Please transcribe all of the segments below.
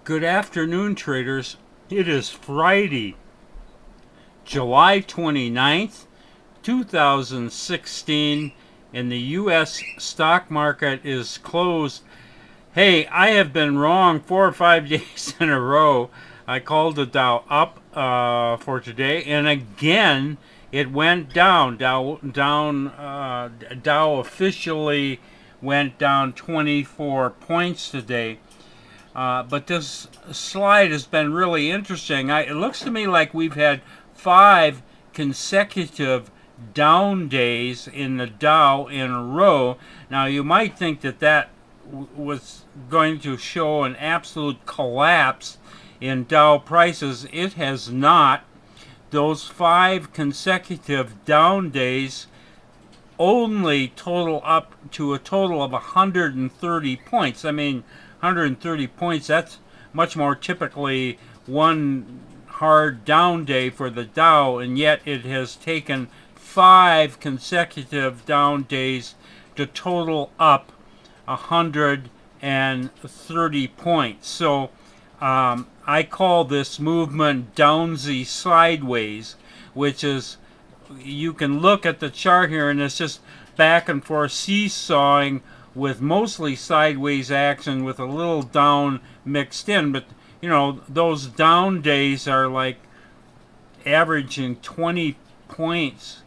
Good afternoon, traders. It is Friday, July 29th, 2016, and the U.S. stock market is closed. Hey, I have been wrong 4 or 5 days in a row. I called the Dow up for today, and again it went down. Dow officially went down 24 points today. But this slide has been really interesting. It looks to me like we've had 5 consecutive down days in the Dow in a row. Now, you might think that was going to show an absolute collapse in Dow prices. It has not. Those 5 consecutive down days only total up to a total of 130 points. I mean, 130 points, that's much more typically one hard down day for the Dow, and yet it has taken 5 consecutive down days to total up 130 points. So I call this movement downsy sideways, which is, you can look at the chart here and it's just back and forth seesawing with mostly sideways action with a little down mixed in. But you know, those down days are like averaging 20 points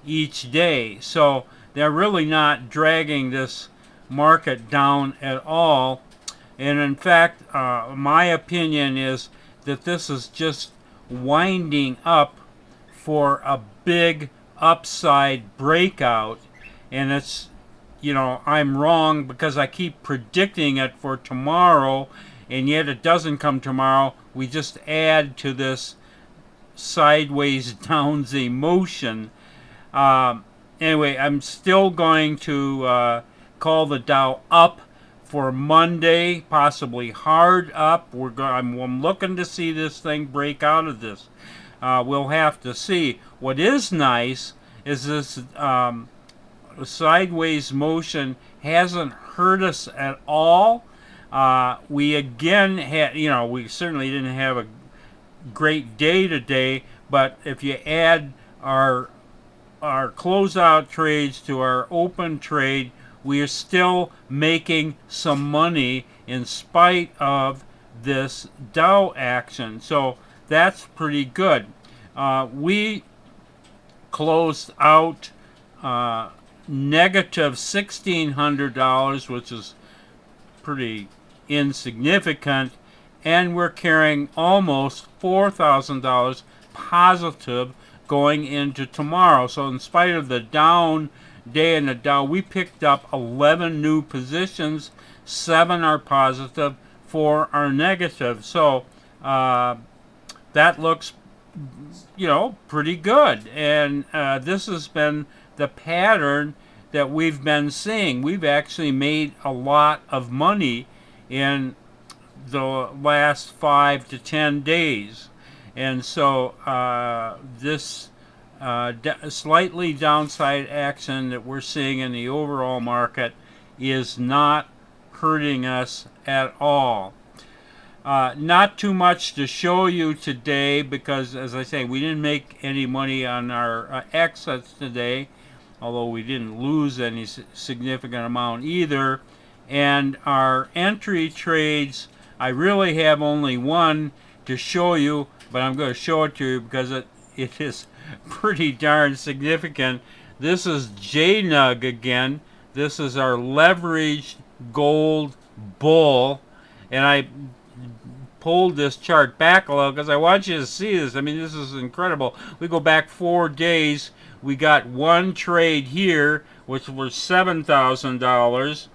each day, so they're really not dragging this market down at all. And in fact, my opinion is that this is just winding up for a big upside breakout. And it's, you know, I'm wrong because I keep predicting it for tomorrow, and yet it doesn't come tomorrow. We just add to this sideways downsy motion. Anyway, I'm still going to call the Dow up for Monday, possibly hard up. I'm looking to see this thing break out of this. We'll have to see. What is nice is this sideways motion hasn't hurt us at all. We again had, you know, we certainly didn't have a great day today, but if you add our closeout trades to our open trade, we are still making some money in spite of this Dow action. So that's pretty good. We closed out negative $1,600, which is pretty insignificant, and we're carrying almost $4,000 positive going into tomorrow. So in spite of the down day in the Dow, we picked up 11 new positions. 7 are positive, 4 are negative. So that looks, you know, pretty good. And this has been the pattern that we've been seeing. We've actually made a lot of money in the last 5 to 10 days. And so this slightly downside action that we're seeing in the overall market is not hurting us at all. Not too much to show you today because, as I say, we didn't make any money on our exits today, although we didn't lose any significant amount either. And our entry trades, I really have only one to show you, but I'm going to show it to you because it is pretty darn significant. This is JNUG again. This is our leveraged gold bull, and I pulled this chart back a little because I want you to see this. I mean, this is incredible. We go back 4 days. We got one trade here, which was $7,000.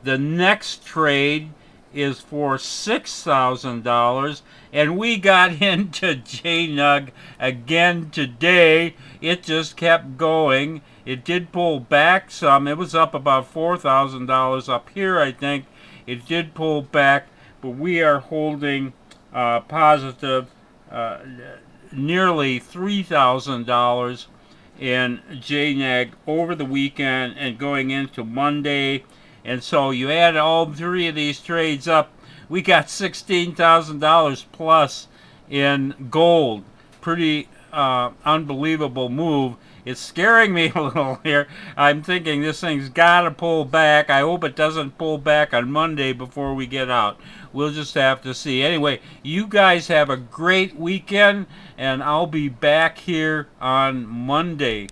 The next trade is for $6,000, and we got into JNUG again today. It just kept going. It did pull back some. It was up about $4,000 up here, I think. It did pull back, but we are holding positive nearly $3,000 in JNUG over the weekend and going into Monday. And so you add all 3 of these trades up, we got $16,000 plus in gold. Pretty unbelievable move. It's scaring me a little here. I'm thinking this thing's got to pull back. I hope it doesn't pull back on Monday before we get out. We'll just have to see. Anyway, you guys have a great weekend, and I'll be back here on Monday.